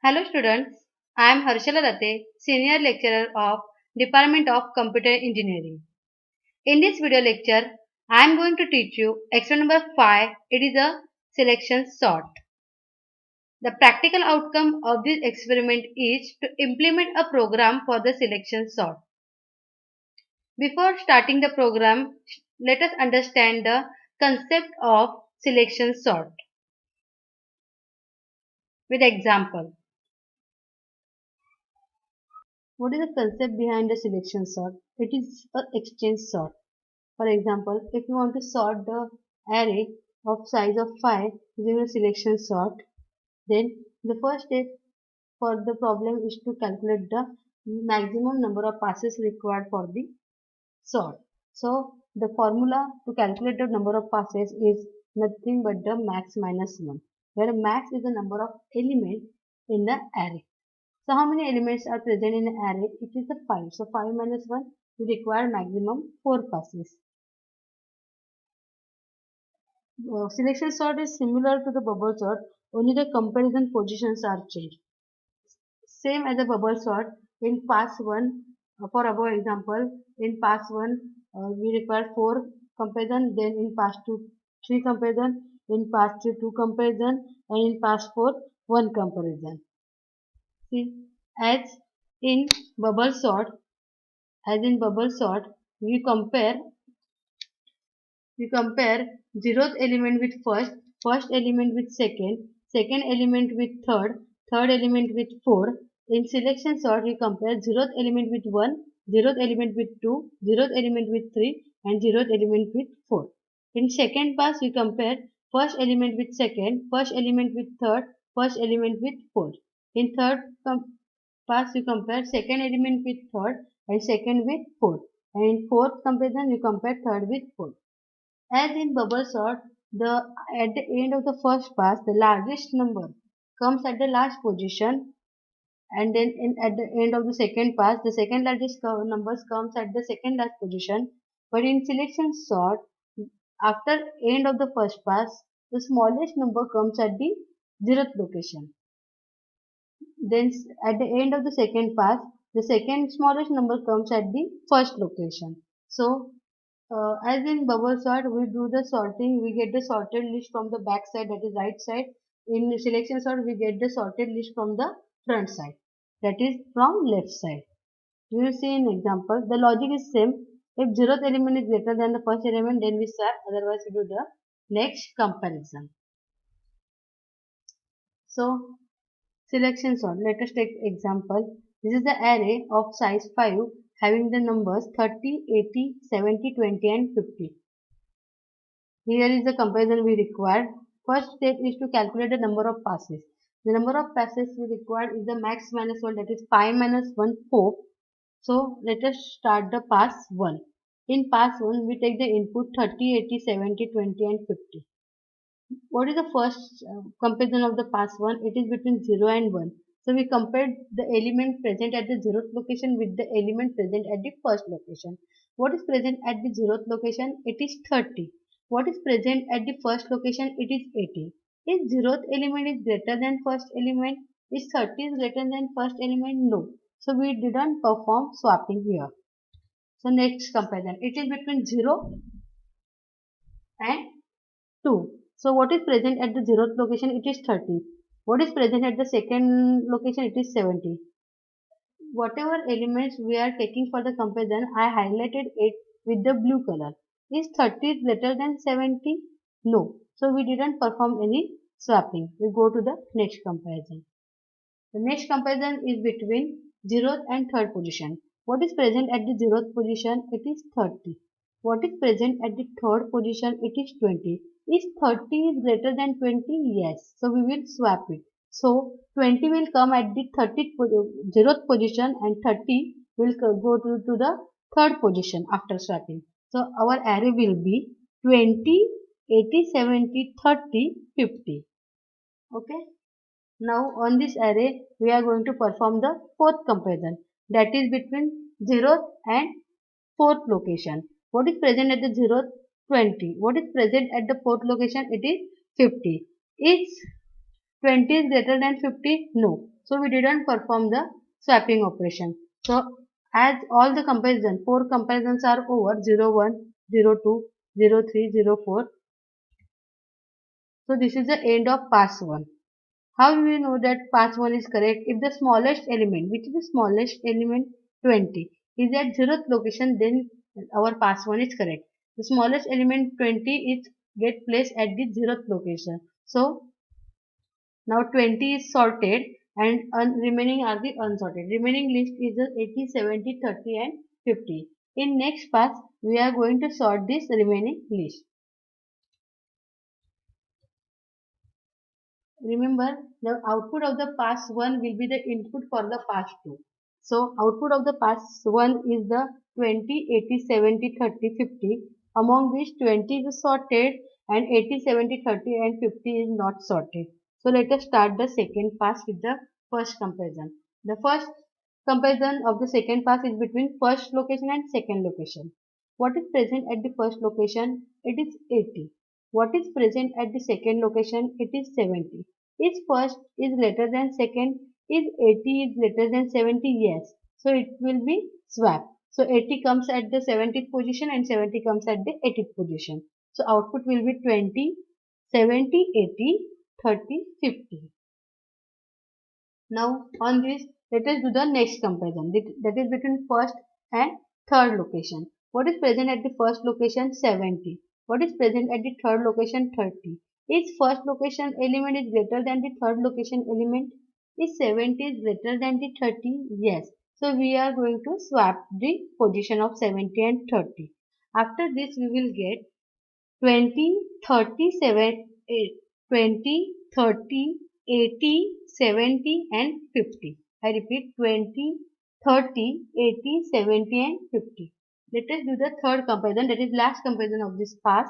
Hello students, I am Harshala Date, Senior Lecturer of Department of Computer Engineering. In this video lecture, I am going to teach you experiment number 5. It is a selection sort. The practical outcome of this experiment is to implement a program for the selection sort. Before starting the program, let us understand the concept of selection sort with example. What is the concept behind the selection sort? It is a exchange sort. For example, if you want to sort the array of size of 5 using a selection sort, then the first step for the problem is to calculate the maximum number of passes required for the sort. So the formula to calculate the number of passes is nothing but the max minus 1, where max is the number of elements in the array. So how many elements are present in an array? It is the 5. So 5 minus 1, we require maximum 4 passes. Selection sort is similar to the bubble sort, only the comparison positions are changed. Same as a bubble sort, in pass 1, for above example, in pass 1, we require 4 comparison, then in pass 2, 3 comparison, in pass 3, 2 comparison, and in pass 4, 1 comparison. See, as in bubble sort, as in bubble sort, we compare We compare zeroth element with first element with second element with third element with fourth. In selection sort, we compare zeroth element with 1, zeroth element with 2, zeroth element with 3, and zeroth element with 4. In second pass, we compare first element with second, first element with third, first element with fourth. In pass, we compare second element with third and second with fourth. And in fourth comparison, we compare third with fourth. As in bubble sort, at the end of the first pass, the largest number comes at the last position, and then at the end of the second pass, the second largest numbers comes at the second last position. But in selection sort, after end of the first pass, the smallest number comes at the zeroth location. Then at the end of the second pass, the second smallest number comes at the first location. So as in bubble sort, we do the sorting, we get the sorted list from the back side, that is right side. In selection sort, we get the sorted list from the front side, that is from left side. You will see in example, the logic is same. If zeroth element is greater than the first element, then we swap, otherwise we do the next comparison. So selection sort, let us take example. This is the array of size 5 having the numbers 30, 80, 70, 20 and 50. Here is the comparison we require. First step is to calculate the number of passes. The number of passes we require is the max minus 1, that is 5 minus 1, 4. So let us start the pass 1. In pass 1 we take the input 30, 80, 70, 20 and 50. What is the first comparison of the pass 1? It is between 0 and 1. So we compared the element present at the 0th location with the element present at the first location. What is present at the 0th location? It is 30. What is present at the first location? It is 80. If 0th element is greater than first element, is 30 is greater than first element? No. So we didn't perform swapping here. So next comparison. It is between 0 and 2. So what is present at the 0th location? It is 30. What is present at the second location? It is 70. Whatever elements we are taking for the comparison, I highlighted it with the blue color. Is 30 greater than 70? No. So we didn't perform any swapping. We go to the next comparison. The next comparison is between 0th and 3rd position. What is present at the 0th position? It is 30. What is present at the 3rd position? It is 20. Is 30 is greater than 20? Yes. So we will swap it. So 20 will come at the 0th position and 30 will go to the 3rd position after swapping. So our array will be 20, 80, 70, 30, 50. Okay. Now on this array, we are going to perform the fourth comparison, that is between 0th and 4th location. What is present at the 0th? 20. What is present at the 4th location? It is 50. Is 20 is greater than 50? No. So we didn't perform the swapping operation. So as all the comparison, 4 comparisons are over, 0, 1, 0, 2, 0, 3, 0, 4. So this is the end of pass 1. How do we know that pass 1 is correct? If the smallest element, which is the smallest element 20, is at 0th location, then our pass 1 is correct. The smallest element 20 is get placed at the 0th location. So now 20 is sorted and remaining are the unsorted. Remaining list is the 80, 70, 30 and 50. In next pass, we are going to sort this remaining list. Remember, the output of the pass 1 will be the input for the pass 2. So, output of the pass 1 is the 20, 80, 70, 30, 50, among which 20 is sorted and 80, 70, 30 and 50 is not sorted. So, let us start the second pass with the first comparison. The first comparison of the second pass is between first location and second location. What is present at the first location? It is 80. What is present at the second location? It is 70. Is first is greater than second? Is 80 is greater than 70? Yes. So it will be swap. So 80 comes at the 70th position and 70 comes at the 80th position. So output will be 20, 70, 80, 30, 50. Now on this, let us do the next comparison. That is between first and third location. What is present at the first location? 70. What is present at the third location? 30. Is first location element is greater than the third location element? Is 70 is greater than the 30? Yes. So we are going to swap the position of 70 and 30. After this we will get 20, 30, 7, 20, 30, 80, 70 and 50. I repeat 20, 30, 80, 70 and 50. Let us do the third comparison, that is last comparison of this pass,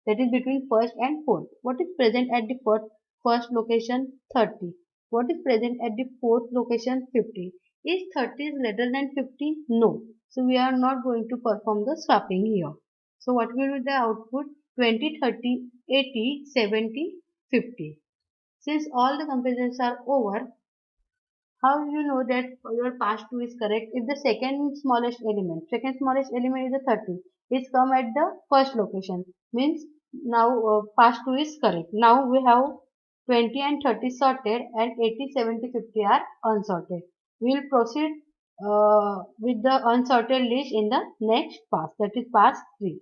that is between first and fourth. What is present at the first location? 30. What is present at the fourth location? 50. Is 30 is greater than 50? No. So we are not going to perform the swapping here. So what will be the output? 20, 30, 80, 70, 50. Since all the comparisons are over, how do you know that your pass 2 is correct? If the second smallest element is the 30, is come at the first location, means now pass 2 is correct. Now we have 20 and 30 sorted and 80, 70, 50 are unsorted. We will proceed with the unsorted list in the next pass, that is pass 3.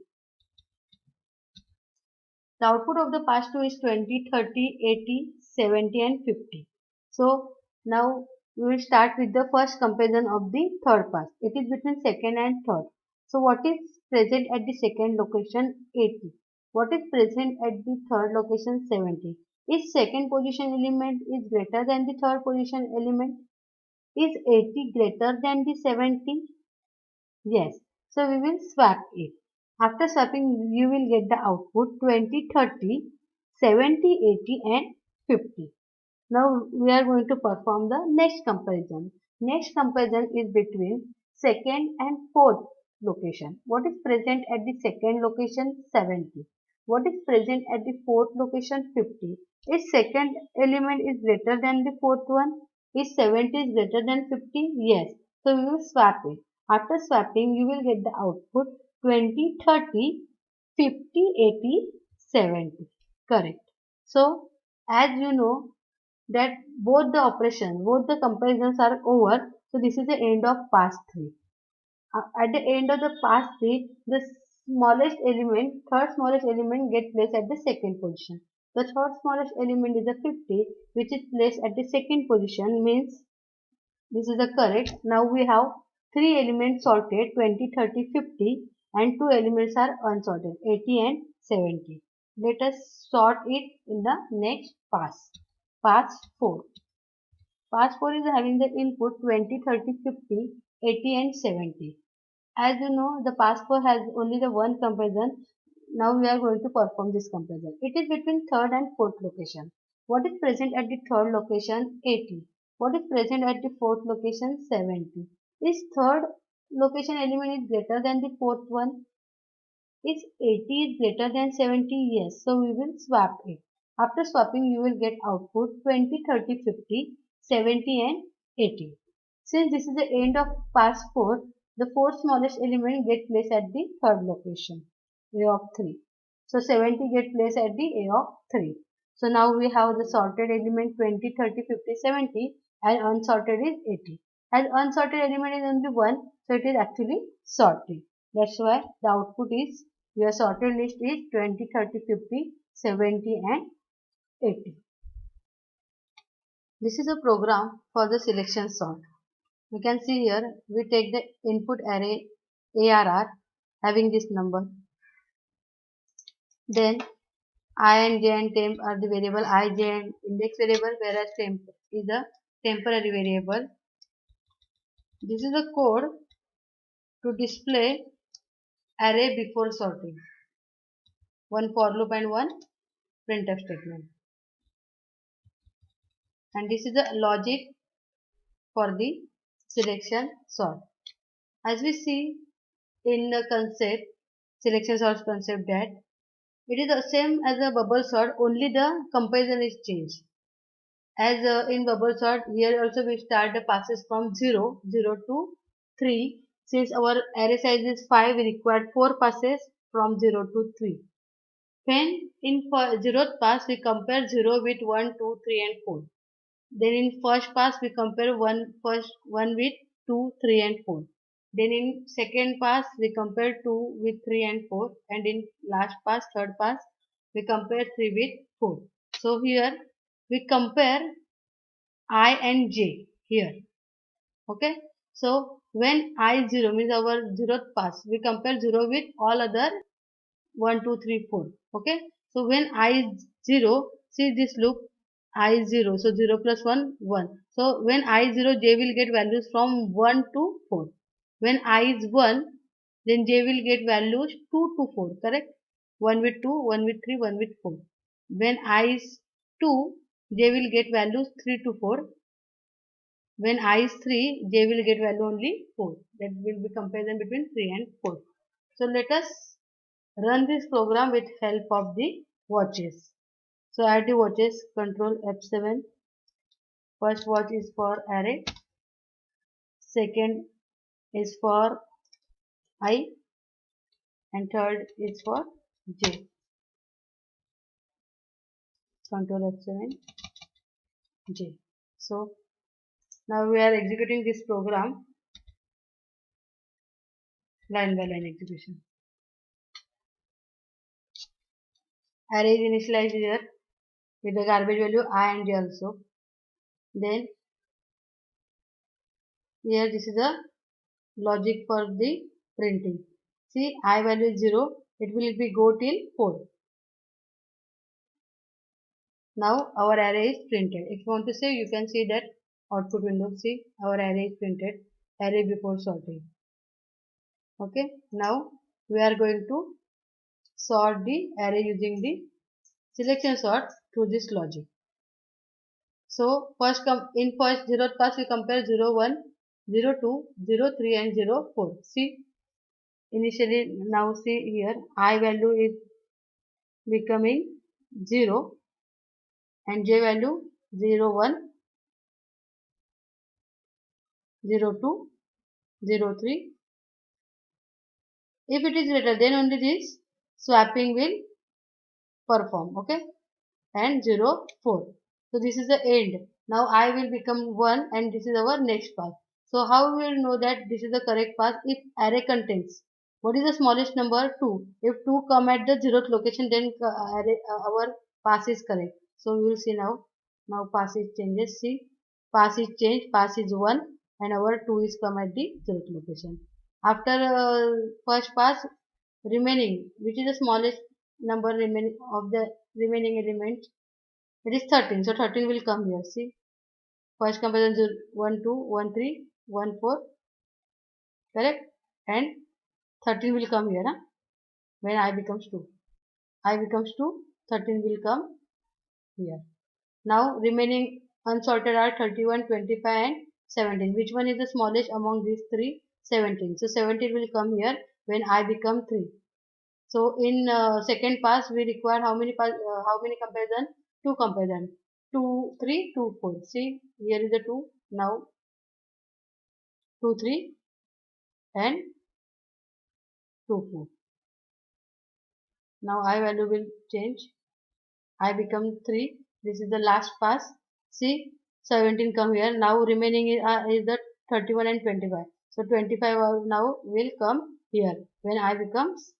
The output of the pass 2 is 20, 30, 80, 70 and 50. So now we will start with the first comparison of the third pass. It is between second and third. So what is present at the second location? 80. What is present at the third location? 70. Is second position element is greater than the third position element? Is 80 greater than the 70? Yes. So we will swap it. After swapping, you will get the output 20, 30, 70, 80 and 50. Now we are going to perform the next comparison. Next comparison is between second and fourth location. What is present at the second location? 70. What is present at the fourth location? 50. Is second element is greater than the fourth one? Is 70 is greater than 50? Yes. So we will swap it. After swapping, you will get the output 20, 30, 50, 80, 70. Correct. So as you know, that both the comparisons are over. So this is the end of pass 3. At the end of the pass 3, the third smallest element get placed at the second position. The third smallest element is the 50, which is placed at the second position, means this is the correct. Now we have 3 elements sorted, 20, 30, 50 and 2 elements are unsorted, 80 and 70. Let us sort it in the next pass. Pass 4. Pass 4 is having the input 20, 30, 50, 80 and 70. As you know, the pass 4 has only the one comparison. Now we are going to perform this comparison. It is between third and fourth location. What is present at the third location? 80. What is present at the fourth location? 70. Is third location element is greater than the fourth one? Is 80 is greater than 70? Yes. So we will swap it. After swapping, you will get output 20, 30, 50. 70 and 80. Since this is the end of pass 4, the fourth smallest element get placed at the third location, A of 3. So 70 get placed at the A of 3. So now we have the sorted element 20, 30, 50, 70 and unsorted is 80. As unsorted element is only 1, so it is actually sorted. That's why the output is, your sorted list is 20, 30, 50, 70 and 80. This is a program for the selection sort. We can see here, we take the input array ARR having this number. Then I and j and temp are the variable I, j and index variable, whereas temp is a temporary variable. This is the code to display array before sorting. One for loop and one printf statement. And this is the logic for the selection sort. As we see in the concept, selection sort concept, that it is the same as a bubble sort, only the comparison is changed. As in bubble sort, here also we start the passes from 0 to 3. Since our array size is 5, we require 4 passes from 0 to 3. When in 0th pass, we compare 0 with 1, 2, 3 and 4. Then in first pass, we compare 1 with 2, 3 and 4. Then in second pass, we compare 2 with 3 and 4. And in last pass, third pass, we compare 3 with 4. So here we compare I and j here. Okay. So when I0 means our 0th pass, we compare 0 with all other 1, 2, 3, 4. Okay. So when I0, see this loop, I0, so 0 plus 1, 1. So when I0, j will get values from 1 to 4. When I is 1, then j will get values 2 to 4, correct? 1 with 2, 1 with 3, 1 with 4. When I is 2, j will get values 3 to 4. When I is 3, j will get value only 4. That will be comparison between 3 and 4. So let us run this program with help of the watches. So add the watches, control F7. First watch is for array, second is for I, and third is for j. Control F7, j. So now we are executing this program, line by line execution. Array is initialized here with the garbage value I and j also. Then here this is the logic for the printing. See, I value is 0, it will be go till 4. Now our array is printed. If you want to save, you can see that output window. See, our array is printed, array before sorting. Okay, now we are going to sort the array using the selection sort through this logic. So first in first 0th pass we compare 0, 1, 0, 2, 0, 3 and 0, 4. See, initially now see here I value is becoming 0 and j value 0, 1, 0, 2, 0, 3. If it is greater, then only this swapping will perform. Okay, and 0, 4. So this is the end. Now I will become 1 and this is our next path. So how we will know that this is the correct path? If array contains, what is the smallest number? 2. If 2 come at the 0th location, then our path is correct. So we will see now. Now path is changes. See, path is changed. Path is 1 and our 2 is come at the 0th location. After first pass, remaining, which is the smallest number remaining of the remaining element, it is 13. So 13 will come here. See, first comparison 1, 2, 1, 3, 1, 4, correct? And 13 will come here. Huh? When I becomes 2. I becomes 2, 13 will come here. Now remaining unsorted are 31, 25 and 17. Which one is the smallest among these three? 17. So 17 will come here when I become 3. So in second pass we require how many comparison? 2 comparison. 2, 3, 2, 4. See, here is the 2. Now 2, 3 and 2, 4. Now I value will change. I become 3. This is the last pass. See, 17 come here. Now remaining is the 31 and 25. So 25 now will come here. When I becomes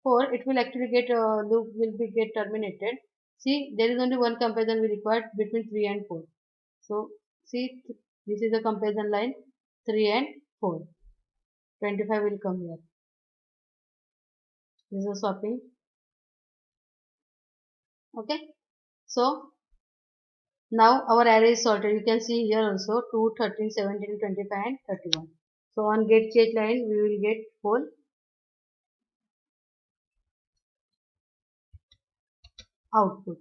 4, it will actually get loop will be get terminated. See, there is only one comparison we required between 3 and 4. So see, this is the comparison line 3 and 4. 25 will come here. This is a swapping. Okay. So now our array is sorted. You can see here also 2, 13, 17, 25 and 31. So on get change line we will get whole output.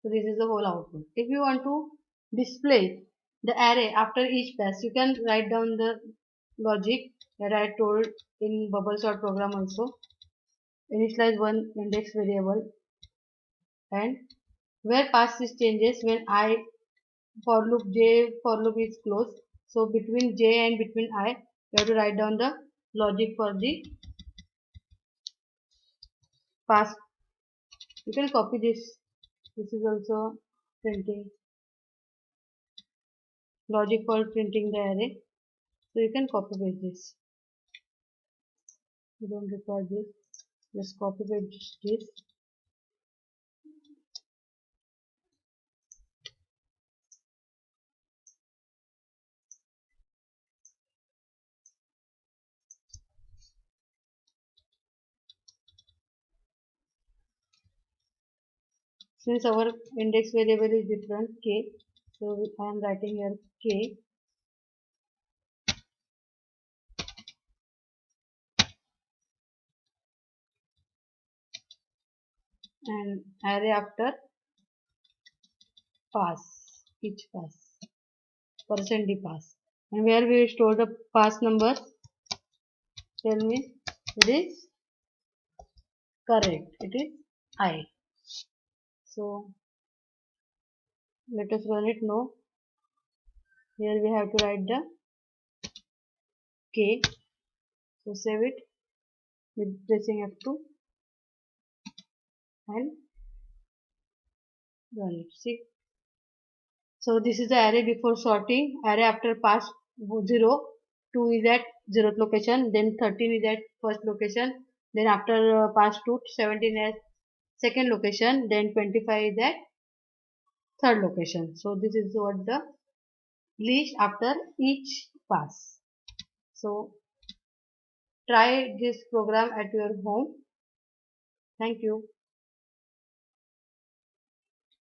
So this is the whole output. If you want to display the array after each pass, you can write down the logic that I told in bubble sort program also. Initialize one index variable and where pass is changes when I for loop j for loop is closed. So between j and between I, you have to write down the logic for the pass. You can copy this. This is also printing logic for printing the array. So you can copy paste this. You don't require this. Just copy paste this. Since our index variable is different k, so I am writing here k and array after pass, each pass, percent d pass. And where we store the pass number, tell me it is correct. It is I. So let us run it. No, here we have to write the k. So save it with pressing F2 and run it. See. So this is the array before sorting. Array after pass 0, 2 is at 0th location, then 13 is at first location, then after pass 2, 17 at second location, then 25 is at third location. So this is what the list after each pass. So try this program at your home. Thank you.